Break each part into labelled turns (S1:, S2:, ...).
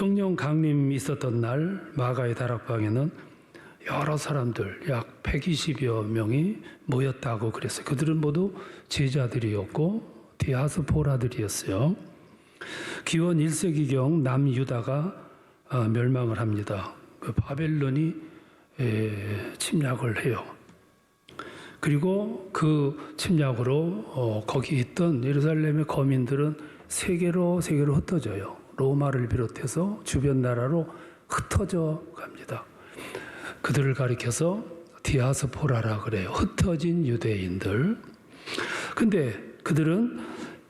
S1: 성령 강림이 있었던 날 마가의 다락방에는 여러 사람들 약 120여 명이 모였다고 그랬어요. 그들은 모두 제자들이었고 디아스포라들이었어요. 기원 1세기경 남유다가 멸망을 합니다. 그 바벨론이 침략을 해요. 그리고 그 침략으로 거기 있던 예루살렘의 거민들은 세계로 흩어져요. 로마를 비롯해서 주변 나라로 흩어져 갑니다. 그들을 가리켜서 디아스포라라 그래요. 흩어진 유대인들. 근데 그들은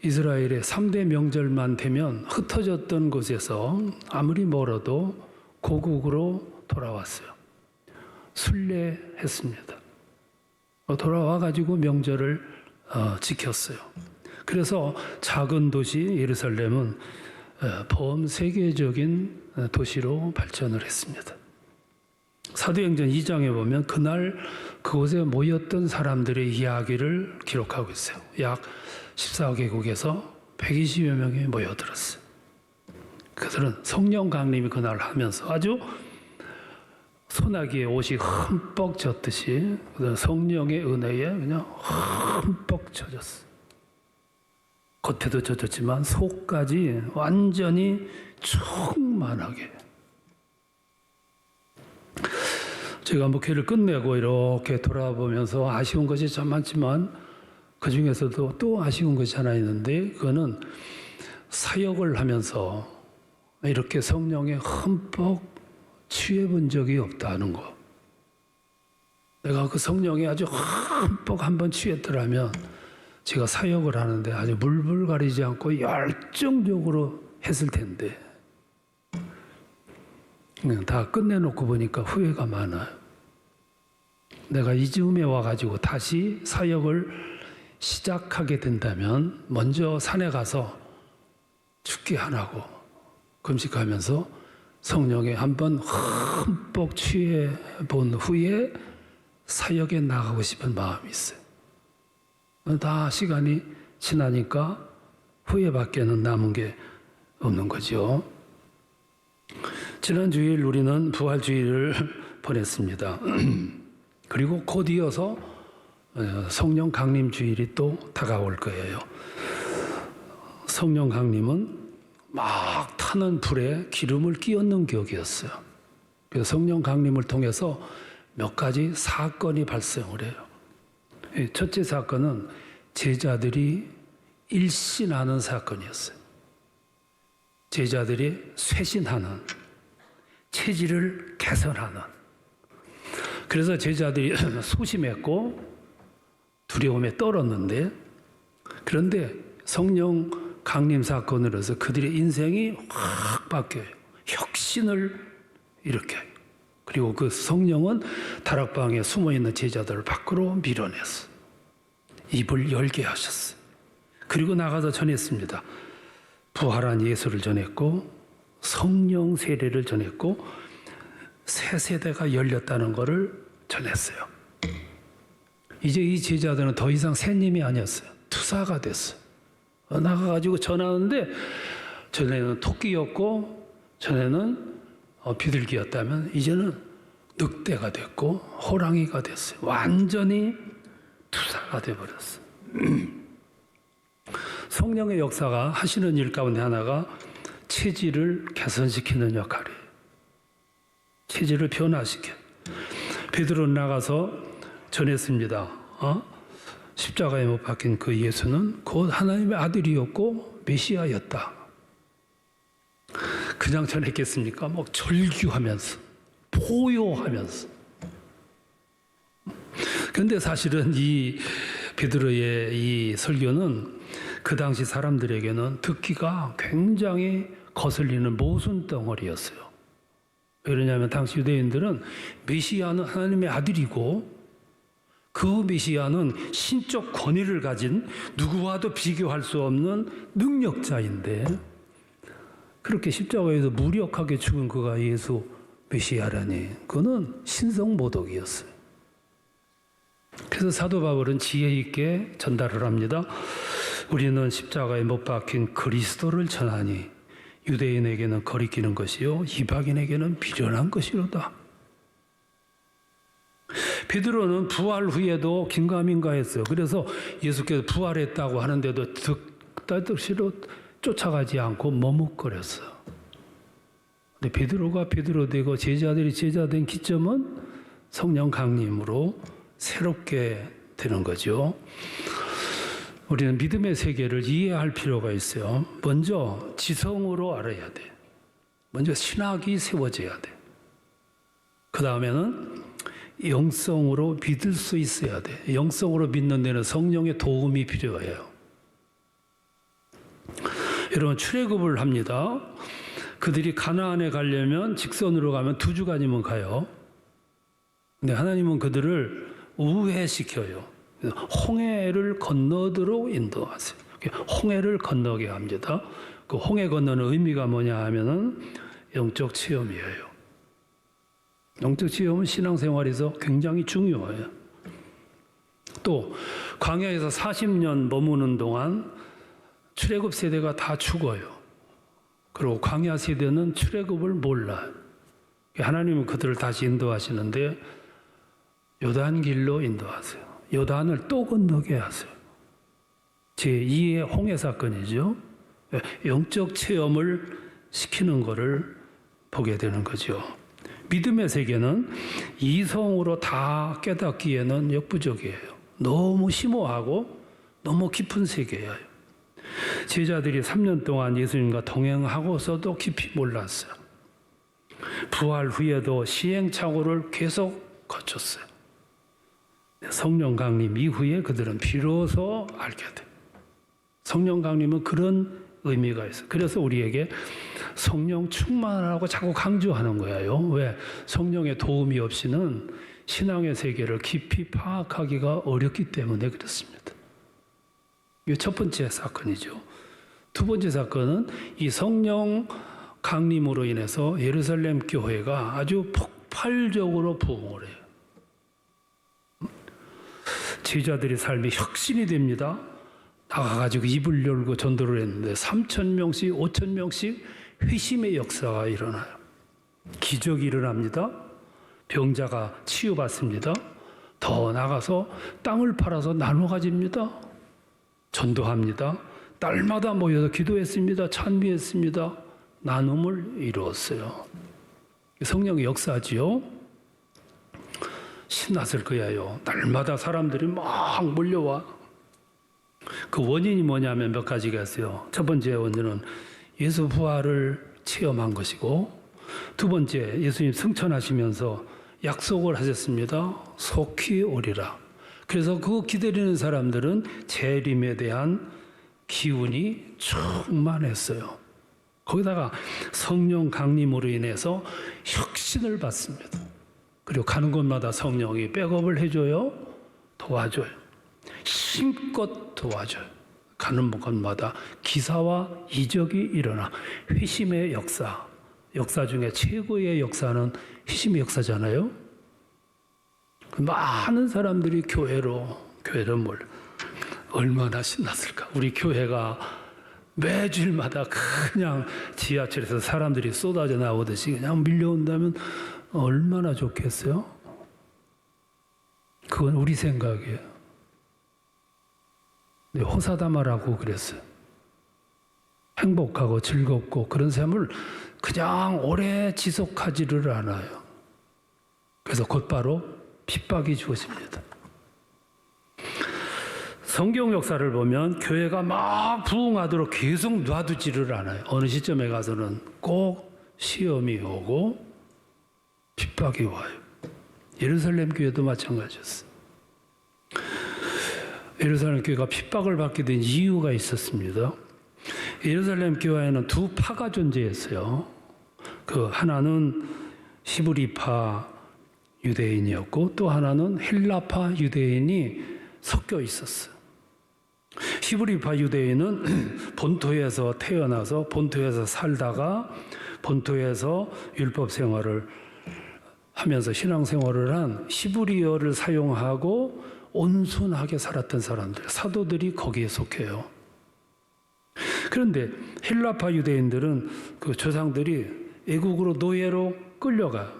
S1: 이스라엘의 3대 명절만 되면 흩어졌던 곳에서 아무리 멀어도 고국으로 돌아왔어요. 순례했습니다. 돌아와가지고 명절을 지켰어요. 그래서 작은 도시 예루살렘은 범세계적인 도시로 발전을 했습니다. 사도행전 2장에 보면 그날 그곳에 모였던 사람들의 이야기를 기록하고 있어요. 약 14개국에서 120여 명이 모여들었어요. 그들은 성령 강림이 그날 하면서 아주 소나기에 옷이 흠뻑 젖듯이 성령의 은혜에 그냥 흠뻑 젖었어요. 겉에도 젖었지만 속까지 완전히 충만하게. 제가 목회를 끝내고 이렇게 돌아보면서 아쉬운 것이 참 많지만 그 중에서도 또 아쉬운 것이 하나 있는데 그거는 사역을 하면서 이렇게 성령에 흠뻑 취해본 적이 없다는 거. 내가 그 성령에 아주 흠뻑 한번 취했더라면 제가 사역을 하는데 아주 물불 가리지 않고 열정적으로 했을 텐데 다 끝내놓고 보니까 후회가 많아요. 내가 이 즈음에 와가지고 다시 사역을 시작하게 된다면 먼저 산에 가서 죽기 안 하고 금식하면서 성령에 한번 흠뻑 취해 본 후에 사역에 나가고 싶은 마음이 있어요. 다 시간이 지나니까 후회밖에는 남은 게 없는 거죠. 지난 주일 우리는 부활주일을 보냈습니다. 그리고 곧 이어서 성령 강림 주일이 또 다가올 거예요. 성령 강림은 막 타는 불에 기름을 끼얹는 격이었어요. 그래서 성령 강림을 통해서 몇 가지 사건이 발생을 해요. 첫째 사건은 제자들이 일신하는 사건이었어요. 제자들이 쇄신하는, 체질을 개선하는. 그래서 제자들이 소심했고 두려움에 떨었는데, 그런데 성령 강림 사건으로서 그들의 인생이 확 바뀌어요. 혁신을 일으켜요. 그리고 그 성령은 다락방에 숨어있는 제자들을 밖으로 밀어냈어요. 입을 열게 하셨어요. 그리고 나가서 전했습니다. 부활한 예수를 전했고 성령 세례를 전했고 새 세대가 열렸다는 것을 전했어요. 이제 이 제자들은 더 이상 새님이 아니었어요. 투사가 됐어요. 나가가지고 전하는데 전에는 토끼였고 전에는 비둘기였다면 이제는 늑대가 됐고 호랑이가 됐어요. 완전히 투사가 돼버렸어요. 성령의 역사가 하시는 일 가운데 하나가 체질을 개선시키는 역할이에요. 체질을 변화시켜. 베드로는 나가서 전했습니다. 십자가에 못 박힌 그 예수는 곧 하나님의 아들이었고 메시아였다. 그냥 전했겠습니까? 막 절규하면서 포효하면서. 그런데 사실은 이 베드로의 이 설교는 그 당시 사람들에게는 듣기가 굉장히 거슬리는 모순덩어리였어요. 왜냐하면 당시 유대인들은 메시아는 하나님의 아들이고 그 메시아는 신적 권위를 가진 누구와도 비교할 수 없는 능력자인데 그렇게 십자가에서 무력하게 죽은 그가 예수 메시아라니 그는 신성모독이었어요. 그래서 사도 바울은 지혜 있게 전달을 합니다. 우리는 십자가에 못 박힌 그리스도를 전하니 유대인에게는 거리끼는 것이요 이방인에게는 미련한 것이로다. 베드로는 부활 후에도 긴가민가했어요. 그래서 예수께서 부활했다고 하는데도 뜻대로 쫓아가지 않고 머뭇거렸어요. 근데 베드로가 베드로 되고 제자들이 제자 된 기점은 성령 강림으로 새롭게 되는 거죠. 우리는 믿음의 세계를 이해할 필요가 있어요. 먼저 지성으로 알아야 돼. 먼저 신학이 세워져야 돼. 그 다음에는 영성으로 믿을 수 있어야 돼. 영성으로 믿는 데는 성령의 도움이 필요해요. 여러분 출애굽을 합니다. 그들이 가나안에 가려면 직선으로 가면 2주간이면 가요. 근데 하나님은 그들을 우회시켜요. 홍해를 건너도록 인도하세요. 홍해를 건너게 합니다. 그 홍해 건너는 의미가 뭐냐 하면은 영적 체험이에요. 영적 체험은 신앙생활에서 굉장히 중요해요. 또 광야에서 40년 머무는 동안 출애굽 세대가 다 죽어요. 그리고 광야 세대는 출애굽을 몰라요. 하나님은 그들을 다시 인도하시는데 요단길로 인도하세요. 요단을 또 건너게 하세요. 제2의 홍해 사건이죠. 영적 체험을 시키는 것을 보게 되는 거죠. 믿음의 세계는 이성으로 다 깨닫기에는 역부족이에요. 너무 심오하고 너무 깊은 세계예요. 제자들이 3년 동안 예수님과 동행하고서도 깊이 몰랐어요. 부활 후에도 시행착오를 계속 거쳤어요. 성령 강림 이후에 그들은 비로소 알게 돼요. 성령 강림은 그런 의미가 있어요. 그래서 우리에게 성령 충만하라고 자꾸 강조하는 거예요. 왜? 성령의 도움이 없이는 신앙의 세계를 깊이 파악하기가 어렵기 때문에 그렇습니다. 이게 첫 번째 사건이죠. 두 번째 사건은 이 성령 강림으로 인해서 예루살렘 교회가 아주 폭발적으로 부흥을 해요. 제자들의 삶이 혁신이 됩니다. 나가가지고 입을 열고 전도를 했는데 3,000명씩 5,000명씩 회심의 역사가 일어나요. 기적이 일어납니다. 병자가 치유받습니다. 더 나가서 땅을 팔아서 나눠 가집니다. 전도합니다. 딸마다 모여서 기도했습니다. 찬미했습니다. 나눔을 이루었어요. 성령의 역사지요. 신났을 거예요. 날마다 사람들이 막 몰려와. 그 원인이 뭐냐면 몇 가지가 있어요. 첫 번째 원인은 예수 부활을 체험한 것이고, 두 번째 예수님 승천하시면서 약속을 하셨습니다. 속히 오리라. 그래서 그 기다리는 사람들은 재림에 대한 기운이 충만했어요. 거기다가 성령 강림으로 인해서 혁신을 받습니다. 그리고 가는 곳마다 성령이 백업을 해줘요. 도와줘요. 힘껏 도와줘요. 가는 곳마다 기사와 이적이 일어나 회심의 역사. 역사 중에 최고의 역사는 회심의 역사잖아요. 많은 사람들이 교회를 몰려. 얼마나 신났을까. 우리 교회가 매주일마다 그냥 지하철에서 사람들이 쏟아져 나오듯이 그냥 밀려온다면 얼마나 좋겠어요? 그건 우리 생각이에요. 네, 호사다마라고 그랬어요. 행복하고 즐겁고 그런 삶을 그냥 오래 지속하지를 않아요. 그래서 곧바로 핍박이 주어집니다. 성경 역사를 보면 교회가 막 부흥하도록 계속 놔두지를 않아요. 어느 시점에 가서는 꼭 시험이 오고 핍박이 와요. 예루살렘 교회도 마찬가지였어요. 예루살렘 교회가 핍박을 받게 된 이유가 있었습니다. 예루살렘 교회에는 두 파가 존재했어요. 그 하나는 히브리파 유대인이었고 또 하나는 헬라파 유대인이 섞여 있었어요. 히브리파 유대인은 본토에서 태어나서 본토에서 살다가 본토에서 율법 생활을 하면서 신앙생활을 한 히브리어를 사용하고 온순하게 살았던 사람들, 사도들이 거기에 속해요. 그런데 헬라파 유대인들은 그 조상들이 애국으로 노예로 끌려가요.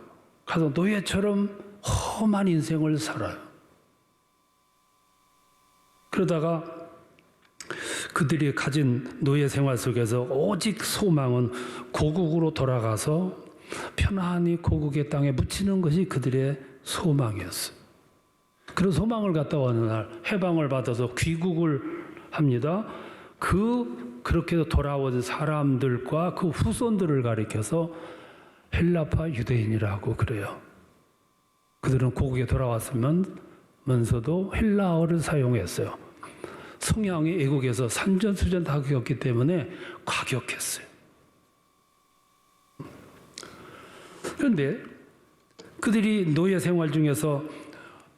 S1: 가서 노예처럼 험한 인생을 살아요. 그러다가 그들이 가진 노예 생활 속에서 오직 소망은 고국으로 돌아가서 편안히 고국의 땅에 묻히는 것이 그들의 소망이었어요. 그런 소망을 갖다 어느 날 해방을 받아서 귀국을 합니다. 그렇게 돌아온 사람들과 그 후손들을 가리켜서 헬라파 유대인이라고 그래요. 그들은 고국에 돌아왔으면서도 헬라어를 사용했어요. 성향이 애국에서 산전수전 다 겪었기 때문에 과격했어요. 그런데 그들이 노예 생활 중에서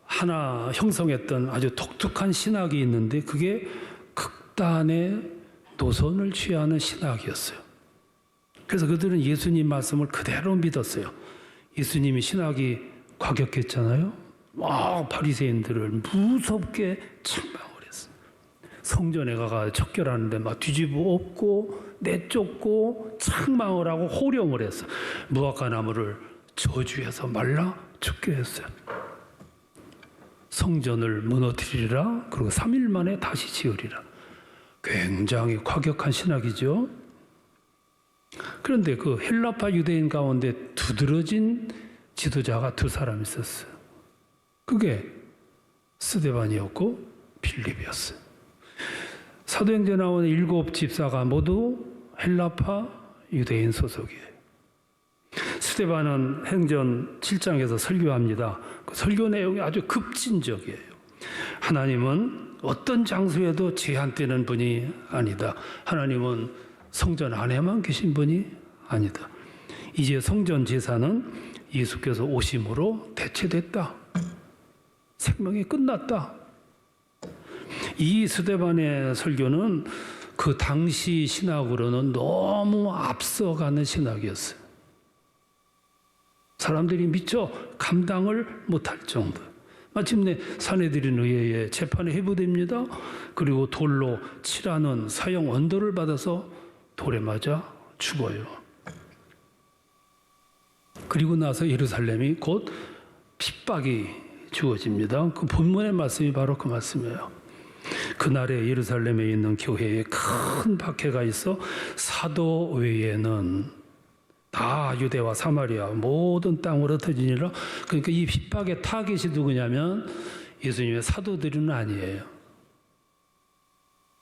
S1: 하나 형성했던 아주 독특한 신학이 있는데 그게 극단의 노선을 취하는 신학이었어요. 그래서 그들은 예수님 말씀을 그대로 믿었어요. 예수님이 신학이 과격했잖아요. 바리새인들을 무섭게 책망을 했어요. 성전에 가서 척결하는데 막 뒤집어 엎고 내쫓고 책망을 하고 호령을 했어요. 무화과 나무를 저주해서 말라 죽게 했어요. 성전을 무너뜨리리라. 그리고 3일 만에 다시 지으리라. 굉장히 과격한 신학이죠. 그런데 그 헬라파 유대인 가운데 두드러진 지도자가 두 사람 있었어요. 그게 스데반이었고 빌립이었어요. 사도행전에 나오는 7 집사가 모두 헬라파 유대인 소속이에요. 스데반은 행전 7장에서 설교합니다. 그 설교 내용이 아주 급진적이에요. 하나님은 어떤 장소에도 제한되는 분이 아니다. 하나님은 성전 안에만 계신 분이 아니다. 이제 성전 제사는 예수께서 오심으로 대체됐다. 생명이 끝났다. 이 스데반의 설교는 그 당시 신학으로는 너무 앞서가는 신학이었어요. 사람들이 미처 감당을 못할 정도. 마침내 사내들인 의회에 재판에 회부됩니다. 그리고 돌로 칠하는 사형 언도를 받아서 돌에 맞아 죽어요. 그리고 나서 예루살렘이 곧 핍박이 주어집니다. 그 본문의 말씀이 바로 그 말씀이에요. 그날에 예루살렘에 있는 교회에 큰 박해가 있어 사도 외에는 다 유대와 사마리아 모든 땅으로 흩어지니라. 그러니까 이 핍박의 타겟이 누구냐면 예수님의 사도들은 아니에요.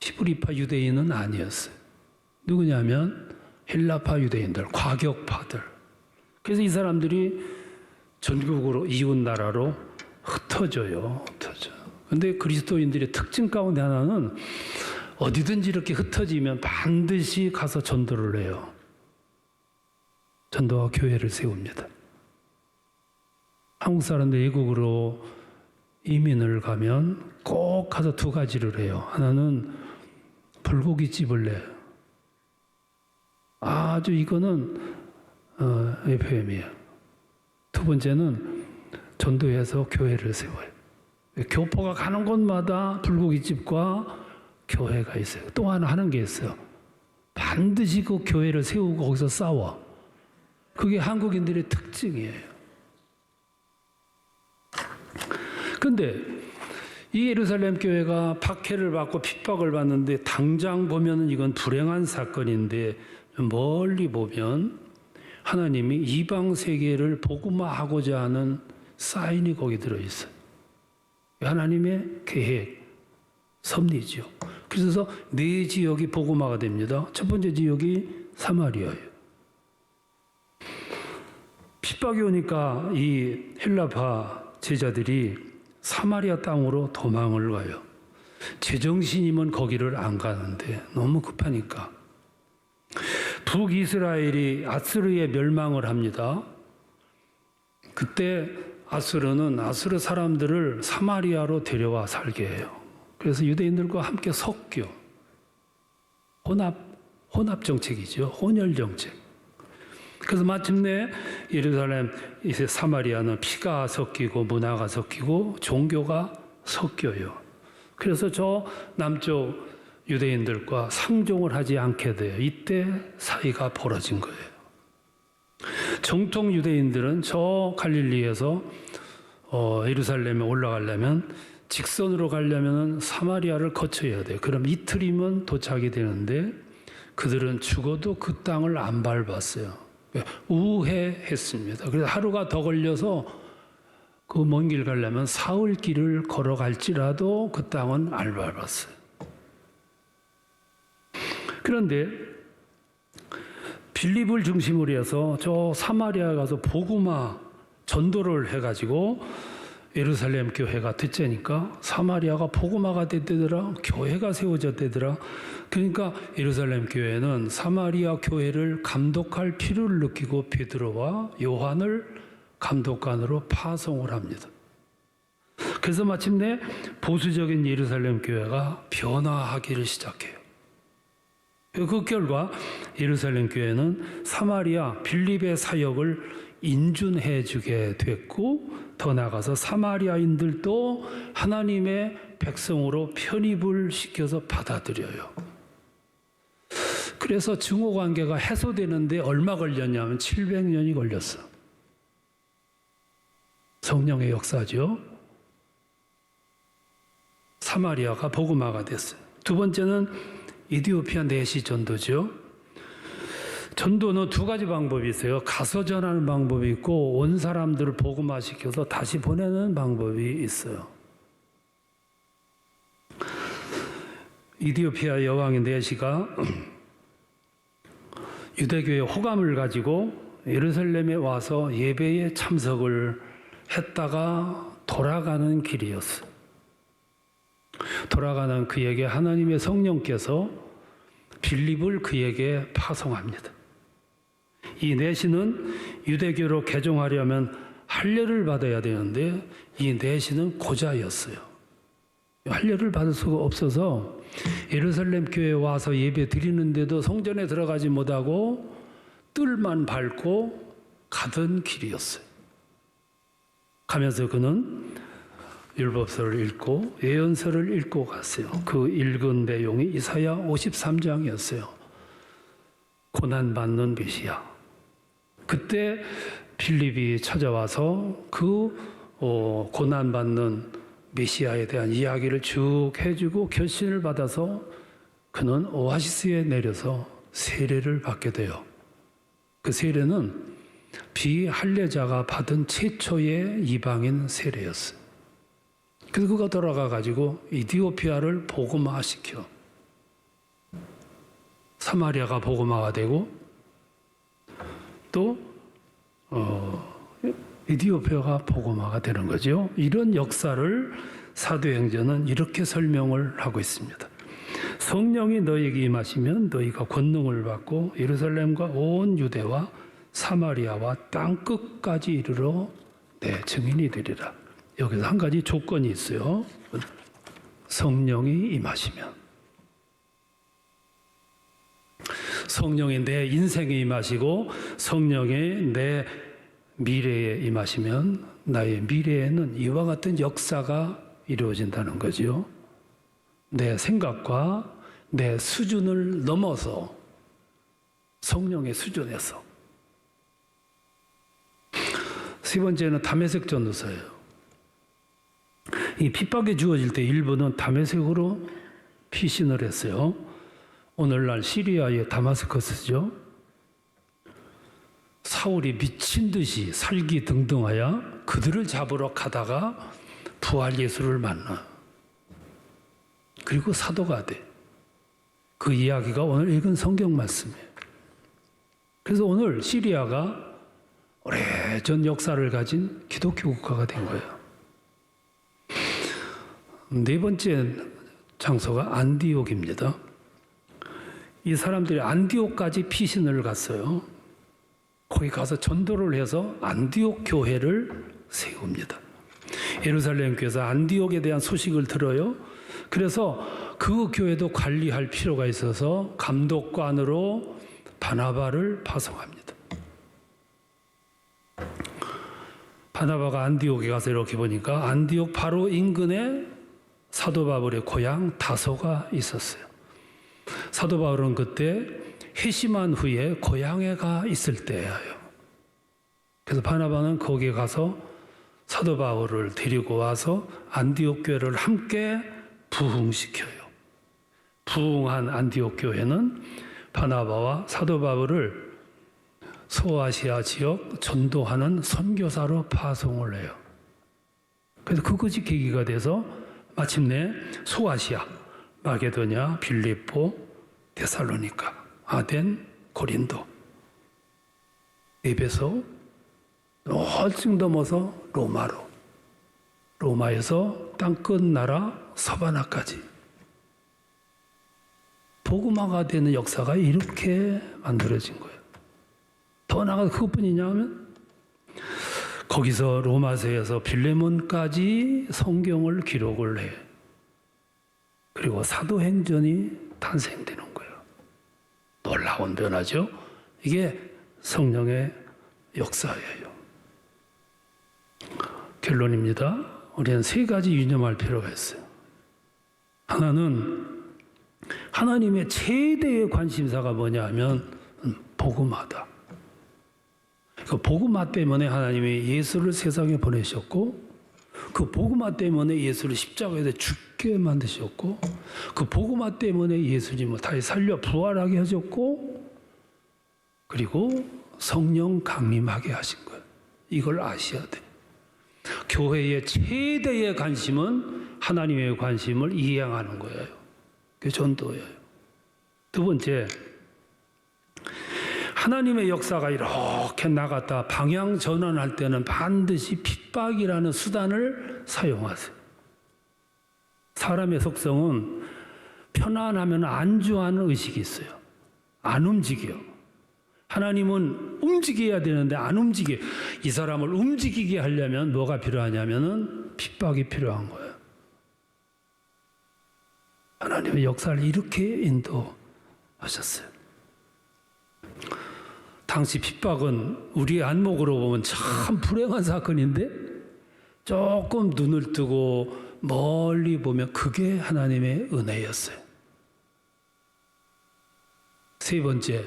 S1: 히브리파 유대인은 아니었어요. 누구냐면 헬라파 유대인들, 과격파들. 그래서 이 사람들이 전국으로 이웃 나라로 흩어져요. 그런데 그리스도인들의 특징 가운데 하나는 어디든지 이렇게 흩어지면 반드시 가서 전도를 해요. 전도와 교회를 세웁니다. 한국 사람들 외국으로 이민을 가면 꼭 가서 두 가지를 해요. 하나는 불고기집을 내요. 아주 이거는 FM이에요. 두 번째는 전도해서 교회를 세워요. 교포가 가는 곳마다 불고기집과 교회가 있어요. 또 하나 하는 게 있어요. 반드시 그 교회를 세우고 거기서 싸워. 그게 한국인들의 특징이에요. 그런데 이 예루살렘 교회가 박해를 받고 핍박을 받는데 당장 보면 이건 불행한 사건인데 멀리 보면 하나님이 이방 세계를 복음화하고자 하는 사인이 거기 들어있어요. 하나님의 계획, 섭리죠. 그래서 네 지역이 복음화가 됩니다. 첫 번째 지역이 사마리아예요. 핍박이 오니까 이 헬라파 제자들이 사마리아 땅으로 도망을 가요. 제정신이면 거기를 안 가는데 너무 급하니까. 북이스라엘이 아수르에 멸망을 합니다. 그때 아수르 사람들을 사마리아로 데려와 살게 해요. 그래서 유대인들과 함께 섞여. 혼합 정책이죠. 혼혈 정책. 그래서 마침내 예루살렘, 이제 사마리아는 피가 섞이고 문화가 섞이고 종교가 섞여요. 그래서 저 남쪽 유대인들과 상종을 하지 않게 돼요. 이때 사이가 벌어진 거예요. 정통 유대인들은 저 갈릴리에서 예루살렘에 올라가려면 직선으로 가려면 사마리아를 거쳐야 돼요. 그럼 이틀이면 도착이 되는데 그들은 죽어도 그 땅을 안 밟았어요. 우회했습니다. 그래서 하루가 더 걸려서 그 먼 길 가려면 사흘 길을 걸어갈지라도 그 땅은 안 밟았어요. 그런데 빌립을 중심으로 해서 저 사마리아 가서 복음화 전도를 해가지고 예루살렘 교회가 됐자니까 사마리아가 복음화가 됐대더라. 교회가 세워졌대더라. 그러니까 예루살렘 교회는 사마리아 교회를 감독할 필요를 느끼고 베드로와 요한을 감독관으로 파송을 합니다. 그래서 마침내 보수적인 예루살렘 교회가 변화하기를 시작해요. 그 결과 예루살렘 교회는 사마리아 빌립의 사역을 인준해 주게 됐고 더 나아가서 사마리아인들도 하나님의 백성으로 편입을 시켜서 받아들여요. 그래서 증오 관계가 해소되는데 얼마 걸렸냐면 700년이 걸렸어. 성령의 역사죠. 사마리아가 복음화가 됐어요. 두 번째는 이디오피아 내시 전도죠. 전도는 두 가지 방법이 있어요. 가서 전하는 방법이 있고 온 사람들을 복음화시켜서 다시 보내는 방법이 있어요. 이디오피아 여왕의 내시가 유대교의 호감을 가지고 예루살렘에 와서 예배에 참석을 했다가 돌아가는 길이었어요. 돌아가는 그에게 하나님의 성령께서 빌립을 그에게 파송합니다. 이 내시는 유대교로 개종하려면 할례를 받아야 되는데 이 내시는 고자였어요. 할례를 받을 수가 없어서 예루살렘 교회에 와서 예배 드리는데도 성전에 들어가지 못하고 뜰만 밟고 가던 길이었어요. 가면서 그는 율법서를 읽고 예언서를 읽고 갔어요. 그 읽은 내용이 이사야 53장이었어요. 고난받는 메시아. 그때 빌립이 찾아와서 그 고난받는 메시아에 대한 이야기를 쭉 해주고 결신을 받아서 그는 오아시스에 내려서 세례를 받게 돼요. 그 세례는 비할례자가 받은 최초의 이방인 세례였어요. 그래서 그가 돌아가 가지고 이디오피아를 복음화시켜 사마리아가 복음화가 되고 또 이디오피아가 복음화가 되는 거죠. 이런 역사를 사도행전은 이렇게 설명을 하고 있습니다. 성령이 너희에게 임하시면 너희가 권능을 받고 예루살렘과 온 유대와 사마리아와 땅 끝까지 이르러 내 증인이 되리라. 여기서 한 가지 조건이 있어요. 성령이 임하시면. 성령이 내 인생에 임하시고 성령이 내 미래에 임하시면 나의 미래에는 이와 같은 역사가 이루어진다는 거죠. 내 생각과 내 수준을 넘어서 성령의 수준에서. 세 번째는 다메섹 전도서예요. 이 핍박이 주어질 때 일부는 다메섹으로 피신을 했어요. 오늘날 시리아의 다마스커스죠. 사울이 미친 듯이 살기등등하여 그들을 잡으러 가다가 부활 예수를 만나. 그리고 사도가 돼. 그 이야기가 오늘 읽은 성경 말씀이에요. 그래서 오늘 시리아가 오래전 역사를 가진 기독교 국가가 된 거예요. 네 번째 장소가 안디옥입니다. 이 사람들이 안디옥까지 피신을 갔어요. 거기 가서 전도를 해서 안디옥 교회를 세웁니다. 예루살렘 교회에서 안디옥에 대한 소식을 들어요. 그래서 그 교회도 관리할 필요가 있어서 감독관으로 바나바를 파송합니다. 바나바가 안디옥에 가서 이렇게 보니까 안디옥 바로 인근에 사도 바울의 고향 다소가 있었어요. 사도 바울은 그때 회심한 후에 고향에 가 있을 때예요. 그래서 바나바는 거기에 가서 사도 바울을 데리고 와서 안디옥 교회를 함께 부흥시켜요. 부흥한 안디옥 교회는 바나바와 사도 바울을 소아시아 지역 전도하는 선교사로 파송을 해요. 그래서 그것이 계기가 돼서 마침내 소아시아, 마게도냐, 빌립보, 데살로니가, 아덴, 고린도, 에베소, 훨씬 넘어서 로마로, 로마에서 땅끝 나라 서바나까지 복음화가 되는 역사가 이렇게 만들어진 거예요. 더 나아가 그것뿐이냐 하면 거기서 로마서에서 빌레몬까지 성경을 기록을 해. 그리고 사도행전이 탄생되는 거예요. 놀라운 변화죠. 이게 성령의 역사예요. 결론입니다. 우리는 세 가지 유념할 필요가 있어요. 하나는 하나님의 최대의 관심사가 뭐냐 하면 복음화다. 그 복음화 때문에 하나님이 예수를 세상에 보내셨고, 그 복음화 때문에 예수를 십자가에서 죽게 만드셨고, 그 복음화 때문에 예수님을 다시 살려 부활하게 하셨고, 그리고 성령 강림하게 하신 거예요. 이걸 아셔야 돼. 교회의 최대의 관심은 하나님의 관심을 이행하는 거예요. 그게 전도예요. 두 번째, 하나님의 역사가 이렇게 나갔다 방향 전환할 때는 반드시 핍박이라는 수단을 사용하세요. 사람의 속성은 편안하면 안주하는 의식이 있어요. 안 움직여. 하나님은 움직여야 되는데 안 움직여. 이 사람을 움직이게 하려면 뭐가 필요하냐면은 핍박이 필요한 거예요. 하나님의 역사를 이렇게 인도하셨어요. 당시 핍박은 우리의 안목으로 보면 참 불행한 사건인데 조금 눈을 뜨고 멀리 보면 그게 하나님의 은혜였어요. 세 번째,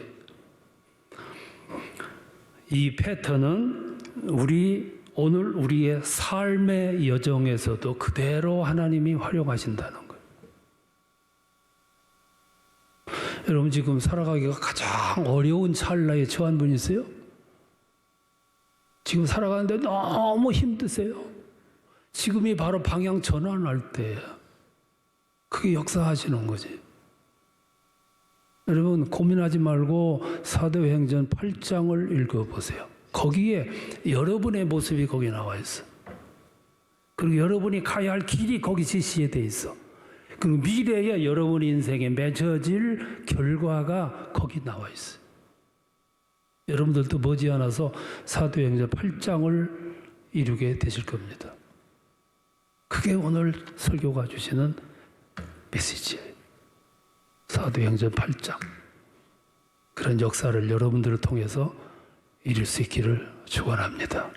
S1: 이 패턴은 오늘 우리의 삶의 여정에서도 그대로 하나님이 활용하신다는 거예요. 여러분 지금 살아가기가 가장 어려운 찰나에 처한 분 있어요? 지금 살아가는데 너무 힘드세요? 지금이 바로 방향 전환할 때예요. 그게 역사하시는 거지. 여러분 고민하지 말고 사도행전 8장을 읽어보세요. 거기에 여러분의 모습이 거기 나와 있어. 그리고 여러분이 가야 할 길이 거기 제시되어 있어. 그리고 미래에 여러분 인생에 맺어질 결과가 거기 나와 있어요. 여러분들도 머지않아서 사도행전 8장을 이루게 되실 겁니다. 그게 오늘 설교가 주시는 메시지예요. 사도행전 8장. 그런 역사를 여러분들을 통해서 이룰 수 있기를 축원합니다.